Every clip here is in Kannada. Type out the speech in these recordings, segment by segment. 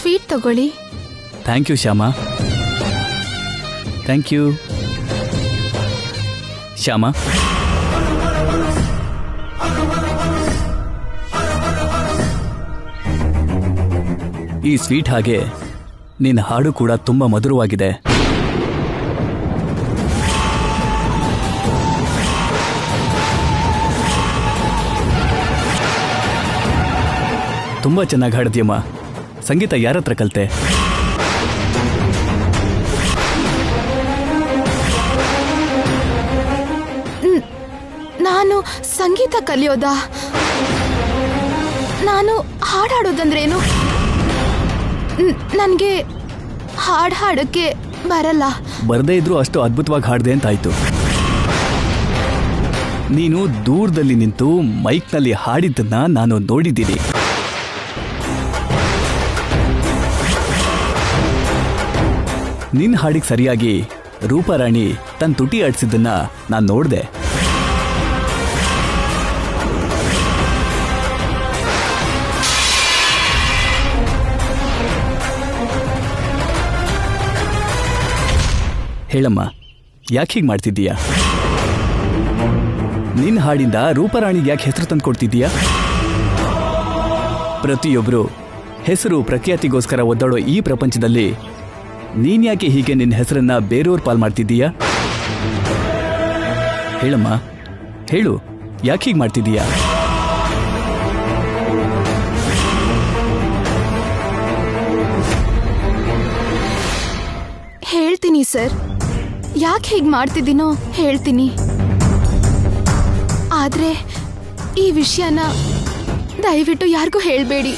ಸ್ವೀಟ್ ತಗೊಳ್ಳಿ. Thank you Shyama. Thank you Shyama. ಈ ಸ್ವೀಟ್ ಹಾಗೆ ನಿನ್ನ ಹಾಡು ಕೂಡ ತುಂಬಾ ಮಧುರವಾಗಿದೆ. ತುಂಬಾ ಚೆನ್ನಾಗಿ ಹಾಡಿದ್ಯಮ್ಮ. ಸಂಗೀತ ಯಾರ ಹತ್ರ ಕಲಿತೆ? ನಾನು ಸಂಗೀತ ಕಲಿಯೋದಾ? ನಾನು ಹಾಡಾಡೋದಂದ್ರೇನು? ನನಗೆ ಹಾಡಕ್ಕೆ ಬರಲ್ಲ. ಬರದೇ ಇದ್ರೂ ಅಷ್ಟು ಅದ್ಭುತವಾಗಿ ಹಾಡಿದೆ ಅಂತಾಯ್ತು. ನೀನು ದೂರದಲ್ಲಿ ನಿಂತು ಮೈಕ್ನಲ್ಲಿ ಹಾಡಿದ್ದನ್ನ ನಾನು ನೋಡಿದ್ದೀನಿ. ನಿನ್ನ ಹಾಡಿಗೆ ಸರಿಯಾಗಿ ರೂಪಾರಾಣಿ ತನ್ನ ತುಟಿ ಆಡಿಸಿದ್ದನ್ನ ನಾನು ನೋಡಿದೆ. ಹೇಳಮ್ಮ, ಯಾಕೆ ಹೀಗೆ ಮಾಡ್ತಿದ್ದೀಯಾ? ನಿನ್ನ ಹಾಡಿಂದ ರೂಪಾರಾಣಿಗೆ ಯಾಕೆ ಹೆಸರು ತಂದು ಕೊಡ್ತಿದ್ದೀಯಾ? ಪ್ರತಿಯೊಬ್ಬರು ಹೆಸರು ಪ್ರಖ್ಯಾತಿಗೋಸ್ಕರ ಒದ್ದಾಡೋ ಈ ಪ್ರಪಂಚದಲ್ಲಿ ನೀನ್ಯಾಕೆ ಹೀಗೆ ನಿನ್ನ ಹೆಸರನ್ನ ಬೇರೆಯವ್ರ ಪಾಲ್ ಮಾಡ್ತಿದ್ದೀಯಾ? ಹೇಳಮ್ಮ, ಹೇಳು, ಯಾಕೆ ಹೀಗೆ ಮಾಡ್ತಿದ್ದೀಯಾ? ಹೇಳ್ತೀನಿ ಸರ್, ಯಾಕೆ ಹೀಗೆ ಮಾಡ್ತಿದ್ದೀನೋ ಹೇಳ್ತೀನಿ. ಆದ್ರೆ ಈ ವಿಷಯನ ದಯವಿಟ್ಟು ಯಾರಿಗೂ ಹೇಳಬೇಡಿ.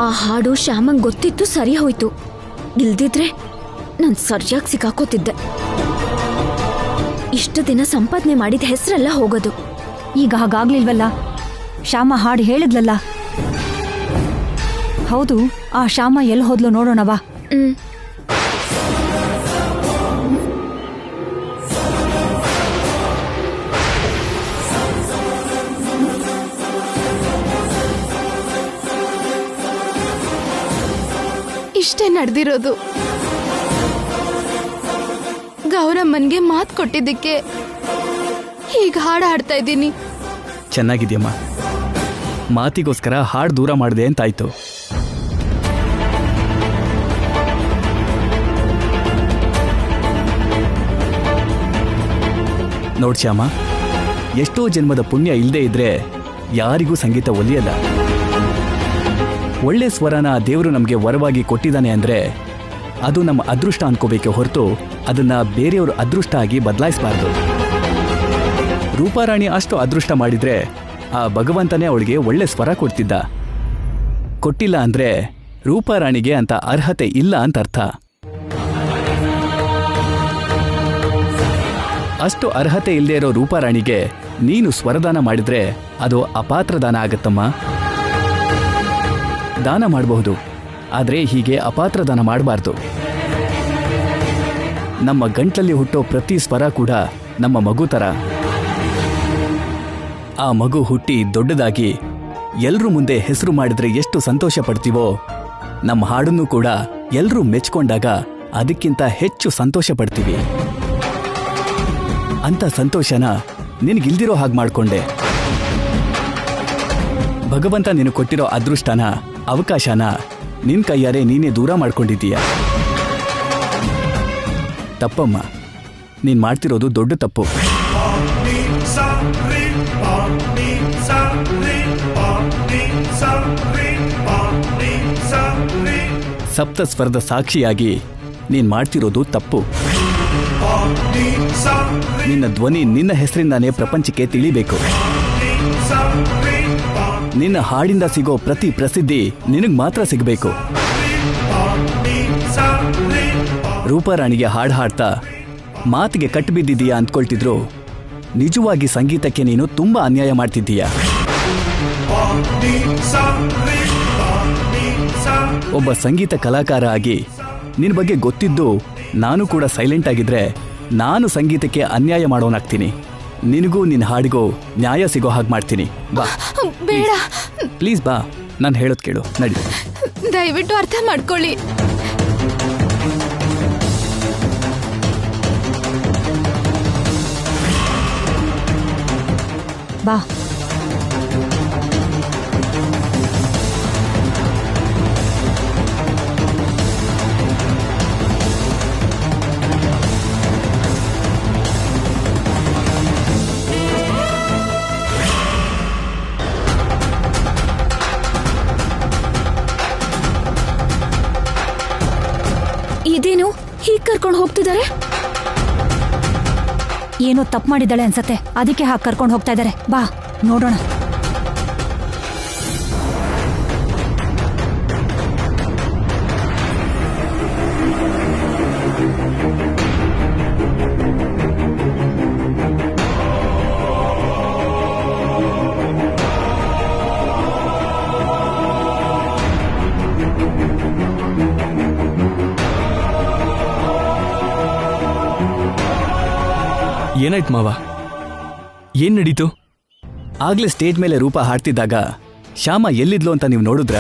ಆ ಹಾಡು ಶ್ಯಾಮಂಗ್ ಗೊತ್ತಿತ್ತು, ಸರಿ ಹೋಯ್ತು. ಇಲ್ದಿದ್ರೆ ನಾನು ಸರಿಯಾಗಿ ಸಿಕ್ಕಾಕೋತಿದ್ದೆ. ಇಷ್ಟು ದಿನ ಸಂಪಾದನೆ ಮಾಡಿದ ಹೆಸರೆಲ್ಲ ಹೋಗೋದು. ಈಗ ಹಾಗಾಗ್ಲಿಲ್ವಲ್ಲ? ಶ್ಯಾಮ ಹಾಡು ಹೇಳಿದ್ಲಲ್ಲ. ಹೌದು, ಆ ಶ್ಯಾಮ ಎಲ್ಲಿ ಹೋದ್ಲು ನೋಡೋಣವಾ? ಇಷ್ಟೇ ನಡೆದಿರೋದು. ಗೌರಮ್ಮನ್ಗೆ ಮಾತು ಕೊಟ್ಟಿದ್ದಕ್ಕೆ ಹೀಗೆ ಹಾಡು ಹಾಡ್ತಾ ಇದ್ದೀನಿ. ಚೆನ್ನಾಗಿದ್ಯಮ್ಮ. ಮಾತಿಗೋಸ್ಕರ ಹಾಡು ದೂರ ಮಾಡಿದೆ ಅಂತಾಯ್ತು. ನೋಡ್ ಶ್ಯಾಮ, ಎಷ್ಟೋ ಜನ್ಮದ ಪುಣ್ಯ ಇಲ್ಲದೆ ಇದ್ರೆ ಯಾರಿಗೂ ಸಂಗೀತ ಒಲಿಯಲ್ಲ. ಒಳ್ಳೆ ಸ್ವರನ ದೇವರು ನಮಗೆ ವರವಾಗಿ ಕೊಟ್ಟಿದ್ದಾನೆ ಅಂದ್ರೆ ಅದು ನಮ್ಮ ಅದೃಷ್ಟ ಅನ್ಕೋಬೇಕೆ ಹೊರತು ಅದನ್ನ ಬೇರೆಯವ್ರ ಅದೃಷ್ಟ ಆಗಿ ಬದಲಾಯಿಸಬಾರ್ದು. ರೂಪಾರಾಣಿ ಅಷ್ಟು ಅದೃಷ್ಟ ಮಾಡಿದ್ರೆ ಆ ಭಗವಂತನೇ ಅವಳಿಗೆ ಒಳ್ಳೆ ಸ್ವರ ಕೊಡ್ತಿದ್ದ. ಕೊಟ್ಟಿಲ್ಲ ಅಂದ್ರೆ ರೂಪಾರಾಣಿಗೆ ಅಂತ ಅರ್ಹತೆ ಇಲ್ಲ ಅಂತ ಅರ್ಥ. ಅಷ್ಟು ಅರ್ಹತೆ ಇಲ್ಲದೆ ಇರೋ ರೂಪಾರಾಣಿಗೆ ನೀನು ಸ್ವರದಾನ ಮಾಡಿದ್ರೆ ಅದು ಅಪಾತ್ರದಾನ ಆಗತ್ತಮ್ಮ. ದಾನ ಮಾಡಬಹುದು, ಆದರೆ ಹೀಗೆ ಅಪಾತ್ರದಾನ ಮಾಡಬಾರ್ದು. ನಮ್ಮ ಗಂಟ್ಲಲ್ಲಿ ಹುಟ್ಟೋ ಪ್ರತಿ ಸ್ವರ ಕೂಡ ನಮ್ಮ ಮಗು ಥರ. ಆ ಮಗು ಹುಟ್ಟಿ ದೊಡ್ಡದಾಗಿ ಎಲ್ರೂ ಮುಂದೆ ಹೆಸರು ಮಾಡಿದ್ರೆ ಎಷ್ಟು ಸಂತೋಷ ಪಡ್ತೀವೋ, ನಮ್ಮ ಹಾಡನ್ನು ಕೂಡ ಎಲ್ಲರೂ ಮೆಚ್ಕೊಂಡಾಗ ಅದಕ್ಕಿಂತ ಹೆಚ್ಚು ಸಂತೋಷ ಪಡ್ತೀವಿ. ಅಂತ ಸಂತೋಷನ ನಿನಗಿಲ್ದಿರೋ ಹಾಗೆ ಮಾಡ್ಕೊಂಡೆ. ಭಗವಂತ ನಿನಗೆ ಕೊಟ್ಟಿರೋ ಅದೃಷ್ಟನ, ಅವಕಾಶನ ನಿನ್ ಕೈಯಾರೆ ನೀನೇ ದೂರ ಮಾಡ್ಕೊಂಡಿದ್ದೀಯ. ತಪ್ಪಮ್ಮ, ನೀನ್ ಮಾಡ್ತಿರೋದು ದೊಡ್ಡ ತಪ್ಪು. ಸಪ್ತ ಸ್ವರದ ಸಾಕ್ಷಿಯಾಗಿ ನೀನ್ ಮಾಡ್ತಿರೋದು ತಪ್ಪು. ನಿನ್ನ ಧ್ವನಿ ನಿನ್ನ ಹೆಸರಿಂದಾನೇ ಪ್ರಪಂಚಕ್ಕೆ ತಿಳಿಬೇಕು. ನಿನ್ನ ಹಾಡಿಂದ ಸಿಗೋ ಪ್ರತಿ ಪ್ರಸಿದ್ಧಿ ನಿನಗ್ ಮಾತ್ರ ಸಿಗಬೇಕು. ರೂಪಾರಾಣಿಗೆ ಹಾಡು ಹಾಡ್ತಾ ಮಾತಿಗೆ ಕಟ್ಟಿಬಿದ್ದಿದೀಯಾ ಅಂದ್ಕೊಳ್ತಿದ್ರು ನಿಜವಾಗಿ ಸಂಗೀತಕ್ಕೆ ನೀನು ತುಂಬಾ ಅನ್ಯಾಯ ಮಾಡ್ತಿದ್ದೀಯಾ. ಒಬ್ಬ ಸಂಗೀತ ಕಲಾಕಾರ ಆಗಿ ನಿನ್ ಬಗ್ಗೆ ಗೊತ್ತಿದ್ದು ನಾನು ಕೂಡ ಸೈಲೆಂಟ್ ಆಗಿದ್ರೆ ನಾನು ಸಂಗೀತಕ್ಕೆ ಅನ್ಯಾಯ ಮಾಡೋನಾಗ್ತೀನಿ. ನಿನಗೂ ನಿನ್ನ ಹಾಡಿಗೂ ನ್ಯಾಯ ಸಿಗೋ ಹಾಗೆ ಮಾಡ್ತೀನಿ. ಬಾ ಬೇಡ, ಪ್ಲೀಸ್ ಬಾ, ನಾನು ಹೇಳೋದು ಕೇಳು, ನಡಿ. ದಯವಿಟ್ಟು ಅರ್ಥ ಮಾಡ್ಕೊಳ್ಳಿ. ಬಾ. ಇದೇನು ಹೀಗ್ ಕರ್ಕೊಂಡು ಹೋಗ್ತಿದ್ದಾರೆ? ಏನೋ ತಪ್ಪು ಮಾಡಿದ್ದಾಳೆ ಅನ್ಸತ್ತೆ, ಅದಕ್ಕೆ ಹಾಗೆ ಕರ್ಕೊಂಡು ಹೋಗ್ತಾ ಇದ್ದಾರೆ. ಬಾ ನೋಡೋಣ. ಏನಾಯ್ತು ಮಾವ? ಏನ್ ನಡೀತು? ಆಗ್ಲೇ ಸ್ಟೇಜ್ ಮೇಲೆ ರೂಪ ಹಾಡ್ತಿದ್ದಾಗ ಶ್ಯಾಮ ಎಲ್ಲಿದ್ಲು ಅಂತ ನೀವು ನೋಡಿದ್ರ?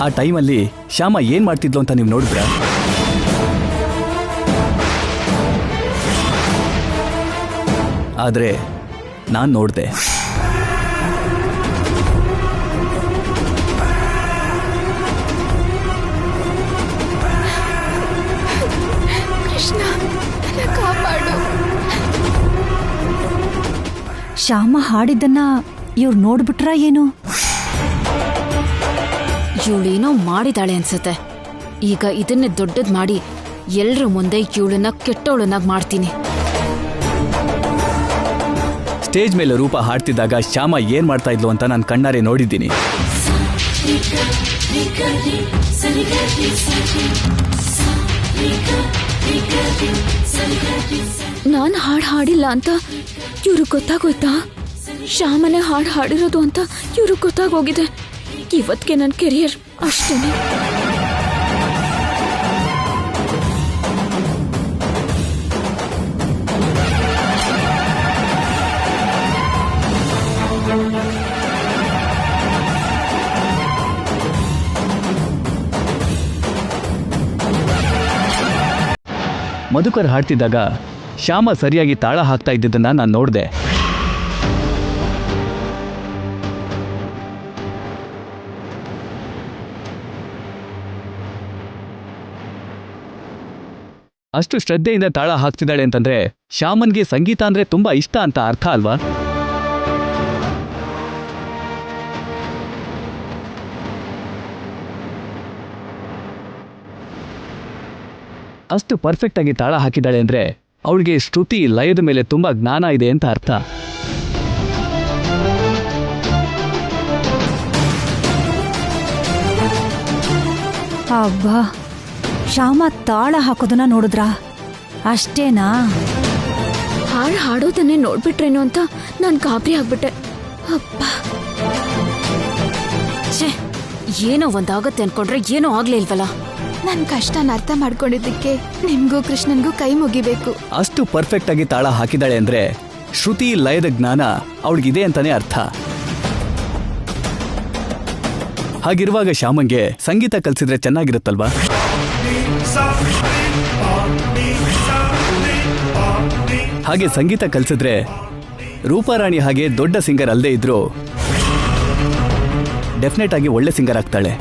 ಆ ಟೈಮಲ್ಲಿ ಶ್ಯಾಮ ಏನ್ ಮಾಡ್ತಿದ್ಲು ಅಂತ ನೀವು ನೋಡಿದ್ರ? ಆದ್ರೆ ನಾನ್ ನೋಡ್ದೆ. ಕೃಷ್ಣ, ನನ್ನ ಕಾಪಾಡು. ಶ್ಯಾಮ ಹಾಡಿದ್ದನ್ನ ಇವ್ರು ನೋಡ್ಬಿಟ್ರ ಏನು? ಇವಳೇನೋ ಮಾಡಿದಾಳೆ ಅನ್ಸುತ್ತೆ. ಈಗ ಇದನ್ನೇ ದೊಡ್ಡದ್ ಮಾಡಿ ಎಲ್ರ ಮುಂದೆ ಇವಳನ್ನ ಕೆಟ್ಟವಳನ್ನಾಗಿ ಮಾಡ್ತೀನಿ. ಸ್ಟೇಜ್ ಮೇಲೆ ರೂಪ ಹಾಡ್ತಿದ್ದಾಗ ಶ್ಯಾಮ ಏನ್ ಮಾಡ್ತಾ ಇದ್ಲು ಅಂತ ನಾನು ಕಣ್ಣಾರೆ ನೋಡಿದ್ದೀನಿ. ನಾನ್ ಹಾಡ್ ಹಾಡಿಲ್ಲ ಅಂತ ಇವ್ರಿಗೆ ಗೊತ್ತಾಗೋಯ್ತಾ? ಶ್ಯಾಮನೆ ಹಾಡ್ ಹಾಡಿರೋದು ಅಂತ ಇವ್ರಿಗೆ ಗೊತ್ತಾಗೋಗಿದೆ. ಇವತ್ಗೆ ನನ್ನ ಕೆರಿಯರ್ ಅಷ್ಟೇನೆ. ಮಧುಕರ್ ಹಾಡ್ತಿದ್ದಾಗ ಶ್ಯಾಮ ಸರಿಯಾಗಿ ತಾಳ ಹಾಕ್ತಾ ಇದ್ದಿದ್ದನ್ನ ನಾನು ನೋಡಿದೆ. ಅಷ್ಟು ಶ್ರದ್ಧೆಯಿಂದ ತಾಳ ಹಾಕ್ತಿದ್ದಾಳೆ ಅಂತಂದ್ರೆ ಶ್ಯಾಮನ್ಗೆ ಸಂಗೀತ ಅಂದ್ರೆ ತುಂಬಾ ಇಷ್ಟ ಅಂತ ಅರ್ಥ ಅಲ್ವಾ? ಅಷ್ಟು ಪರ್ಫೆಕ್ಟ್ ಆಗಿ ತಾಳ ಹಾಕಿದ್ದಾಳೆ ಅಂದ್ರೆ ಅವಳಿಗೆ ಶ್ರುತಿ ಲಯದ ಮೇಲೆ ತುಂಬಾ ಜ್ಞಾನ ಇದೆ ಅಂತ ಅರ್ಥ. ಅಬ್ಬಾ, ಶ್ಯಾಮ ತಾಳ ಹಾಕೋದನ್ನ ನೋಡಿದ್ರ? ಅಷ್ಟೇನಾ? ಹಾಡ್ ಹಾಡೋದನ್ನೇ ನೋಡ್ಬಿಟ್ರೇನೋ ಅಂತ ನಾನು ಗಾಬರಿ ಆಗ್ಬಿಟ್ಟೆ. ಅಪ್ಪ, ಛೇ, ಏನೋ ಒಂದಾಗತ್ತೆ ಅನ್ಕೊಂಡ್ರೆ ಏನೋ ಆಗ್ಲೇ ಇಲ್ವಲ್ಲ. ನನ್ನ ಕಷ್ಟನ ಅರ್ಥ ಮಾಡ್ಕೊಂಡಿದ್ದಕ್ಕೆ ನಿಮ್ಗೂ ಕೃಷ್ಣನ್ಗೂ ಕೈ ಮುಗಿಬೇಕು. ಅಷ್ಟು ಪರ್ಫೆಕ್ಟ್ ಆಗಿ ತಾಳ ಹಾಕಿದ್ದಾಳೆ ಅಂದ್ರೆ ಶ್ರುತಿ ಲಯದ ಜ್ಞಾನ ಅವಳಿಗಿದೆ ಅಂತಾನೆ ಅರ್ಥ. ಹಾಗಿರುವಾಗ ಶ್ಯಾಮಂಗೆ ಸಂಗೀತ ಕಲಿಸಿದ್ರೆ ಚೆನ್ನಾಗಿರುತ್ತಲ್ವಾ? ಹಾಗೆ ಸಂಗೀತ ಕಲಿಸಿದ್ರೆ ರೂಪಾರಾಣಿ ಹಾಗೆ ದೊಡ್ಡ ಸಿಂಗರ್ ಅಲ್ಲದೆ ಇದ್ರು ಡೆಫಿನೆಟ್ ಆಗಿ ಒಳ್ಳೆ ಸಿಂಗರ್ ಆಗ್ತಾಳೆ.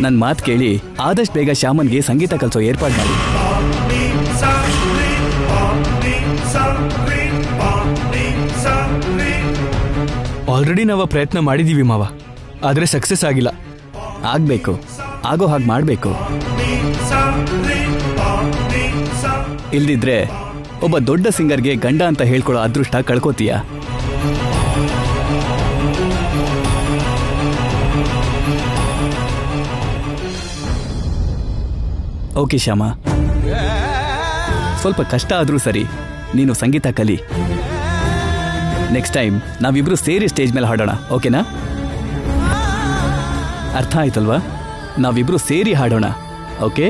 ನನ್ನ ಮಾತು ಕೇಳಿ ಆದಷ್ಟು ಬೇಗ ಶ್ಯಾಮನ್ಗೆ ಸಂಗೀತ ಕಲಿಸೋ ಏರ್ಪಾಡು ಮಾಡಿ. ಆಲ್ರೆಡಿ ನಾವು ಪ್ರಯತ್ನ ಮಾಡಿದೀವಿ ಮಾವ, ಆದ್ರೆ ಸಕ್ಸಸ್ ಆಗಿಲ್ಲ. ಆಗ್ಬೇಕು. ಆಗೋ ಹಾಗೆ ಮಾಡಬೇಕು. ಇಲ್ದಿದ್ರೆ ಒಬ್ಬ ದೊಡ್ಡ ಸಿಂಗರ್ಗೆ ಗಂಡ ಅಂತ ಹೇಳ್ಕೊಳ್ಳೋ ಅದೃಷ್ಟ ಕಳ್ಕೋತೀಯ. ಓಕೆ ಶ್ಯಾಮ, ಸ್ವಲ್ಪ ಕಷ್ಟ ಆದ್ರೂ ಸರಿ, ನೀನು ಸಂಗೀತ ಕಲಿ. ನೆಕ್ಸ್ಟ್ ಟೈಮ್ ನಾವಿಬ್ರು ಸೇರಿ ಸ್ಟೇಜ್ ಮೇಲೆ ಹಾಡೋಣ, ಓಕೆನಾ? ಅರ್ಥ ಆಯ್ತಲ್ವಾ? ನಾವಿಬ್ರು ಸೇರಿ ಹಾಡೋಣ, ಓಕೆ?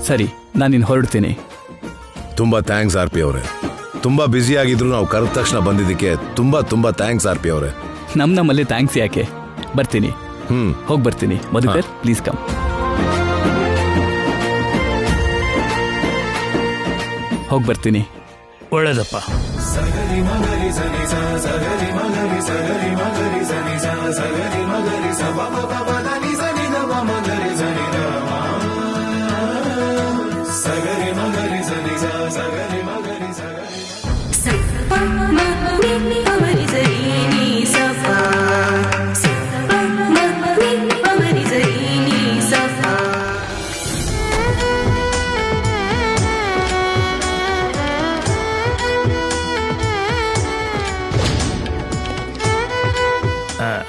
ಸರಿ, ನಾನಿನ್ನು ಹೊರಡ್ತೀನಿ. ತುಂಬಾ ಥ್ಯಾಂಕ್ಸ್ ಆರ್ ಪಿ ಅವರೇ. ತುಂಬಾ ಬ್ಯುಸಿ ಆಗಿದ್ರು ನಾವು ಕರೆದ ತಕ್ಷಣ ಬಂದಿದ್ದಕ್ಕೆ ತುಂಬಾ ತುಂಬಾ ಥ್ಯಾಂಕ್ಸ್ ಆರ್ ಪಿ ಅವರೇ. ನಮ್ಮಲ್ಲಿ ಥ್ಯಾಂಕ್ಸ್ ಯಾಕೆ? ಬರ್ತೀನಿ, ಹೋಗಿ ಬರ್ತೀನಿ. Madhukar, please come. ಹೋಗಿ ಬರ್ತೀನಿ. ಒಳ್ಳೇದಪ್ಪ.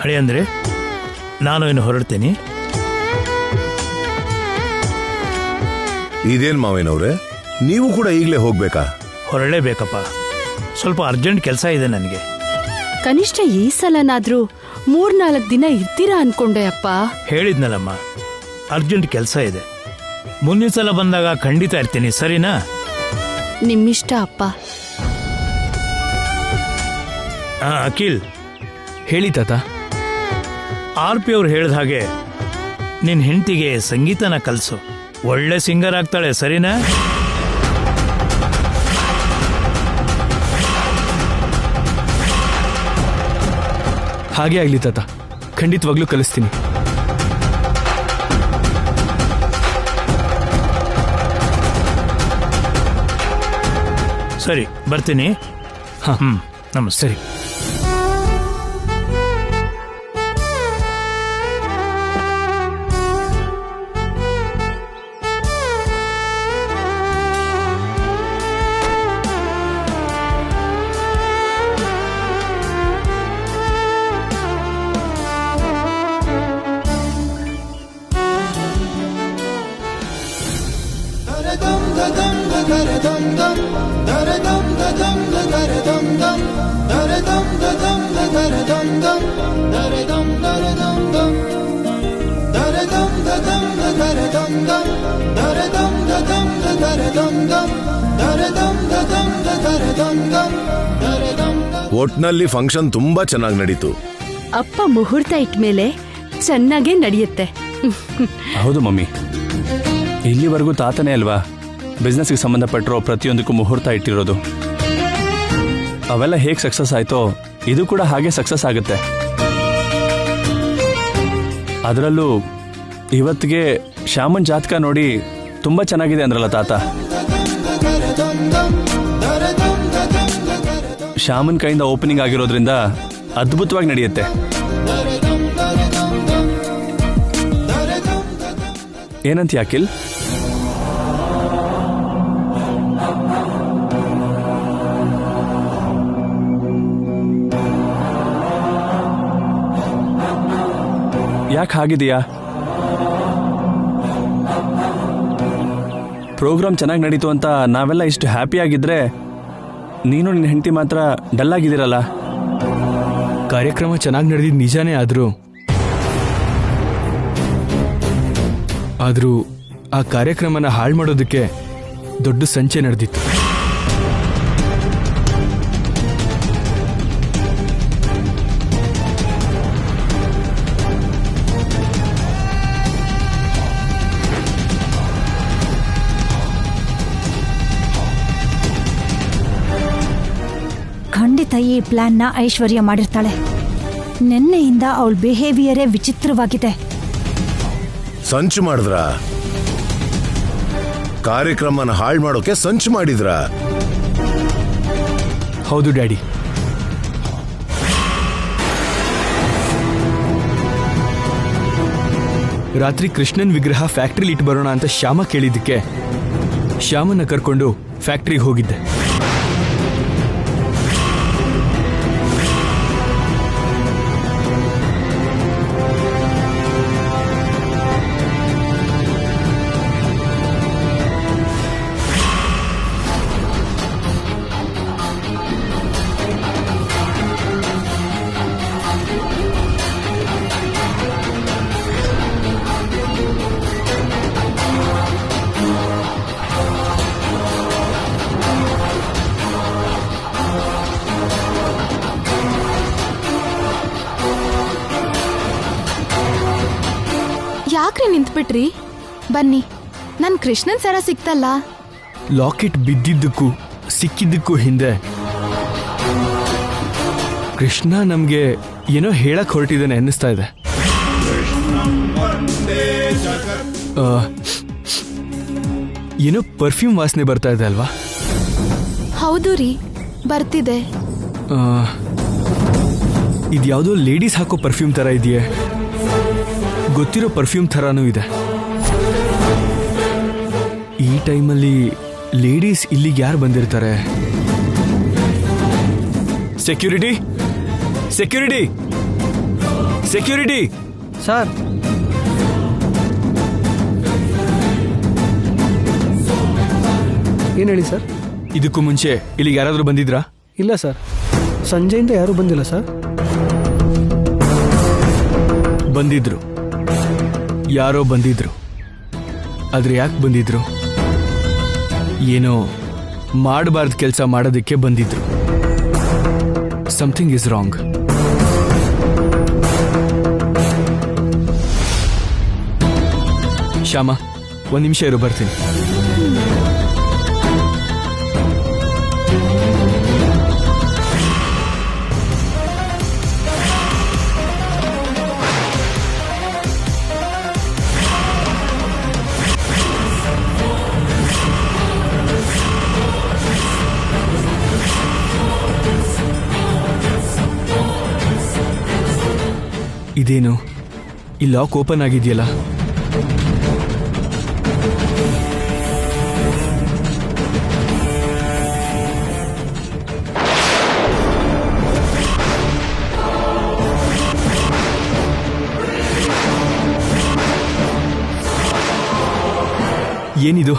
ಅಳಿ ಅಂದ್ರೆ ನಾನು ಇನ್ನು ಹೊರಡ್ತೀನಿ. ಇದೇನ್ ಮಾವೇನವ್ರೆ, ನೀವು ಕೂಡ ಈಗಲೇ ಹೋಗ್ಬೇಕಾ? ಹೊರಡಲೇಬೇಕಪ್ಪ, ಸ್ವಲ್ಪ ಅರ್ಜೆಂಟ್ ಕೆಲಸ ಇದೆ ನನಗೆ. ಕನಿಷ್ಠ ಈ ಸಲನಾದ್ರೂ 3-4 ದಿನ ಇರ್ತೀರಾ ಅನ್ಕೊಂಡೆ ಅಪ್ಪ. ಹೇಳಿದ್ನಲ್ಲಮ್ಮ, ಅರ್ಜೆಂಟ್ ಕೆಲಸ ಇದೆ. ಮುಂದಿನ ಸಲ ಬಂದಾಗ ಖಂಡಿತ ಇರ್ತೀನಿ, ಸರಿನಾ? ನಿಮ್ಮಿಷ್ಟ ಅಪ್ಪ. ಅಖಿಲ್, ಹೇಳಿ ತಾತ. ಆರ್ ಪಿ ಅವ್ರು ಹೇಳಿದ ಹಾಗೆ ನಿನ್ನ ಹೆಂಡತಿಗೆ ಸಂಗೀತನ ಕಲಿಸು. ಒಳ್ಳೆ ಸಿಂಗರ್ ಆಗ್ತಾಳೆ, ಸರಿನಾ? ಹಾಗೆ ಆಗ್ಲಿ ತಾತ, ಖಂಡಿತವಾಗ್ಲೂ ಕಲಿಸ್ತೀನಿ. ಸರಿ, ಬರ್ತೀನಿ. ನಮಸ್ತೆ. ಸರಿ. ಒಟ್ನಲ್ಲಿ ಫಂಕ್ಷನ್ ತುಂಬಾ ಚೆನ್ನಾಗಿ ನಡೀತು. ಅಪ್ಪ ಮುಹೂರ್ತ ಇಟ್ಮೇಲೆ ಚೆನ್ನಾಗೇ ನಡೆಯುತ್ತೆ. ಹೌದು ಮಮ್ಮಿ, ಇಲ್ಲಿವರೆಗೂ ತಾತನೇ ಅಲ್ವಾ ಬಿಸ್ನೆಸ್ಗೆ ಸಂಬಂಧಪಟ್ಟಿರೋ ಪ್ರತಿಯೊಂದಕ್ಕೂ ಮುಹೂರ್ತ ಇಟ್ಟಿರೋದು. ಅವೆಲ್ಲ ಹೇಗೆ ಸಕ್ಸಸ್ ಆಯ್ತೋ ಇದು ಕೂಡ ಹಾಗೆ ಸಕ್ಸಸ್ ಆಗುತ್ತೆ. ಅದರಲ್ಲೂ ಇವತ್ತಿಗೆ ಶ್ಯಾಮನ್ ಜಾತಕ ನೋಡಿ ತುಂಬಾ ಚೆನ್ನಾಗಿದೆ ಅಂದ್ರಲ್ಲ ತಾತ. ಶ್ಯಾಮನ್ ಕೈಯಿಂದ ಓಪನಿಂಗ್ ಆಗಿರೋದ್ರಿಂದ ಅದ್ಭುತವಾಗಿ ನಡೆಯುತ್ತೆ. ಏನಂತ ಅಖಿಲ್? ಯಾಕೆ ಹಾಗಿದೆಯಾ? ಪ್ರೋಗ್ರಾಮ್ ಚೆನ್ನಾಗಿ ನಡೀತು ಅಂತ ನಾವೆಲ್ಲ ಇಷ್ಟು ಹ್ಯಾಪಿ ಆಗಿದ್ರೆ ನೀನು ನಿನ್ನ ಹೆಂಡತಿ ಮಾತ್ರ ಡಲ್ ಆಗಿದ್ದೀರಲ್ಲ. ಕಾರ್ಯಕ್ರಮ ಚೆನ್ನಾಗಿ ನಡೆದಿದ್ದು ನಿಜಾನೇ, ಆದರೂ ಆ ಕಾರ್ಯಕ್ರಮನ ಹಾಳು ಮಾಡೋದಕ್ಕೆ ದೊಡ್ಡ ಸಂಚೆ ನಡೆದಿತ್ತು. ಖಂಡಿತ ಈ ಪ್ಲಾನ್ನ ಐಶ್ವರ್ಯ ಮಾಡಿರ್ತಾಳೆ. ನಿನ್ನೆಯಿಂದ ಅವಳ ಬಿಹೇವಿಯರೇ ವಿಚಿತ್ರವಾಗಿದೆ. ಸಂಚು ಮಾಡಿದ್ರ ಕಾರ್ಯಕ್ರಮನ ಹಾಳು ಮಾಡೋಕೆ ಸಂಚು ಮಾಡಿದ್ರ? ಹೌದು ಡ್ಯಾಡಿ. ರಾತ್ರಿ ಕೃಷ್ಣನ್ ವಿಗ್ರಹ ಫ್ಯಾಕ್ಟ್ರಿಲಿ ಇಟ್ಟು ಬರೋಣ ಅಂತ ಶ್ಯಾಮ ಕೇಳಿದ್ದಕ್ಕೆ ಶ್ಯಾಮನ್ನ ಕರ್ಕೊಂಡು ಫ್ಯಾಕ್ಟ್ರಿಗೆ ಹೋಗಿದ್ದೆ. ಯಾಕ್ರಿ ನಿಂತ್ಬಿಟ್ರಿ? ಬನ್ನಿ, ನನ್ ಕೃಷ್ಣನ್ ಸರ ಸಿಕ್ತಲ್ಲ. ಲಾಕೆಟ್ ಬಿದ್ದಿದ್ದಕ್ಕೂ ಸಿಕ್ಕಿದ್ದಕ್ಕೂ ಹಿಂದೆ ಕೃಷ್ಣ ನಮ್ಗೆ ಏನೋ ಹೇಳಕ್ ಹೊರಟಿದ್ದಾನೆ ಅನ್ನಿಸ್ತಾ ಇದೆ. ಏನೋ ಪರ್ಫ್ಯೂಮ್ ವಾಸನೆ ಬರ್ತಾ ಇದೆ ಅಲ್ವಾ? ಹೌದು ರೀ, ಬರ್ತಿದೆ. ಇದ್ಯಾವುದೋ ಲೇಡೀಸ್ ಹಾಕೋ ಪರ್ಫ್ಯೂಮ್ ತರ ಇದೆಯೇ? ಗೊತ್ತಿರೋ ಪರ್ಫ್ಯೂಮ್ ಥರಾನೂ ಇದೆ. ಈ ಟೈಮಲ್ಲಿ ಲೇಡೀಸ್ ಇಲ್ಲಿಗೆ ಯಾರು ಬಂದಿರ್ತಾರೆ? Security, security, security sir. ಏನು ಹೇಳಿ ಸರ್? ಇದಕ್ಕೂ ಮುಂಚೆ ಇಲ್ಲಿಗೆ ಯಾರಾದರೂ ಬಂದಿದ್ರಾ? ಇಲ್ಲ ಸರ್, ಸಂಜೆಯಿಂದ ಯಾರೂ ಬಂದಿಲ್ಲ ಸರ್. ಬಂದಿದ್ರು, ಯಾರೋ ಬಂದಿದ್ರು. ಆದ್ರೆ ಯಾಕೆ ಬಂದಿದ್ರು? ಏನೋ ಮಾಡಬಾರ್ದು ಕೆಲಸ ಮಾಡೋದಕ್ಕೆ ಬಂದಿದ್ರು. Something is wrong. ಶ್ಯಾಮ, ಒಂದು ನಿಮಿಷ ಇರು, ಬರ್ತೀನಿ. ಇದೇನು ಈ ಲಾಕ್ ಓಪನ್ ಆಗಿದೆಯಲ್ಲ? ಏನಿದು?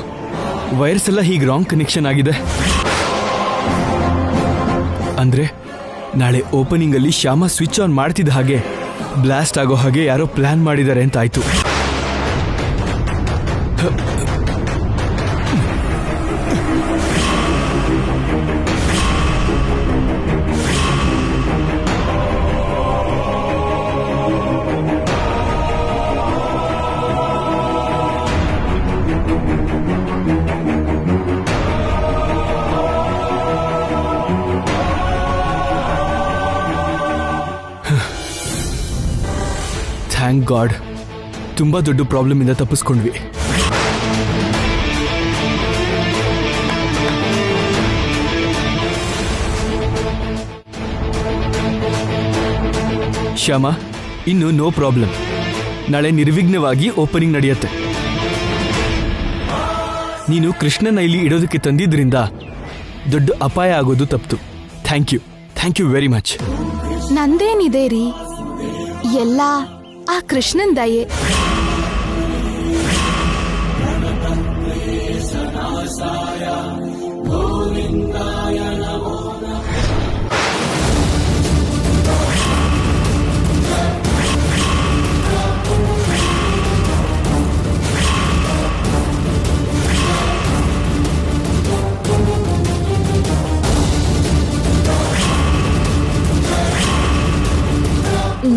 ವೈರ್ಸ್ ಎಲ್ಲ ಹೀಗೆ ರಾಂಗ್ ಕನೆಕ್ಷನ್ ಆಗಿದೆ. ಅಂದ್ರೆ ನಾಳೆ ಓಪನಿಂಗ್ ಅಲ್ಲಿ ಶ್ಯಾಮ ಸ್ವಿಚ್ ಆನ್ ಮಾಡ್ತಿದ್ದ ಹಾಗೆ ಬ್ಲಾಸ್ಟ್ ಆಗೋ ಹಾಗೆ ಯಾರೋ ಪ್ಲಾನ್ ಮಾಡಿದ್ದಾರೆ ಅಂತ ಆಯ್ತು. ಥ್ಯಾಂಕ್ ಗಾಡ್, ತುಂಬಾ ದೊಡ್ಡ ಪ್ರಾಬ್ಲಮ್ ಇಂದ ತಪ್ಪಿಸ್ಕೊಂಡ್ವಿ. ಶ್ಯಾಮ, ಇನ್ನು ನೋ ಪ್ರಾಬ್ಲಮ್. ನಾಳೆ ನಿರ್ವಿಘ್ನವಾಗಿ ಓಪನಿಂಗ್ ನಡೆಯುತ್ತೆ. ನೀನು ಕೃಷ್ಣನ ಇಲ್ಲಿ ಇಡೋದಕ್ಕೆ ತಂದಿದ್ರಿಂದ ದೊಡ್ಡ ಅಪಾಯ ಆಗೋದು ತಪ್ಪಿತು. Thank you very much. ನಂದೇನಿದೆ ರೀ, ಎಲ್ಲ ಆ ಕೃಷ್ಣನ್ ದಯೆ.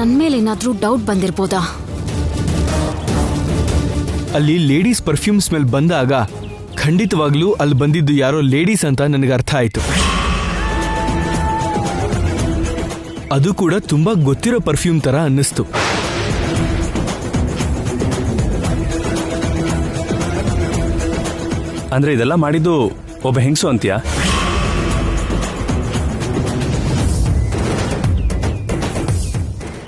ನನ್ ಮೇಲೆ ಏನಾದ್ರೂ ಡೌಟ್ ಬಂದಿರ್ಬೋದಾ? ಅಲ್ಲಿ ಲೇಡೀಸ್ ಪರ್ಫ್ಯೂಮ್ ಸ್ಮೆಲ್ ಬಂದಾಗ ಖಂಡಿತವಾಗ್ಲೂ ಅಲ್ಲಿ ಬಂದಿದ್ದು ಯಾರೋ ಲೇಡೀಸ್ ಅಂತ ನನಗೆ ಅರ್ಥ ಆಯ್ತು. ಅದು ಕೂಡ ತುಂಬಾ ಗೊತ್ತಿರೋ ಪರ್ಫ್ಯೂಮ್ ತರ ಅನ್ನಿಸ್ತು. ಅಂದ್ರೆ ಇದೆಲ್ಲ ಮಾಡಿದ್ದು ಒಬ್ಬ ಹೆಂಗಸು ಅಂತೀಯಾ?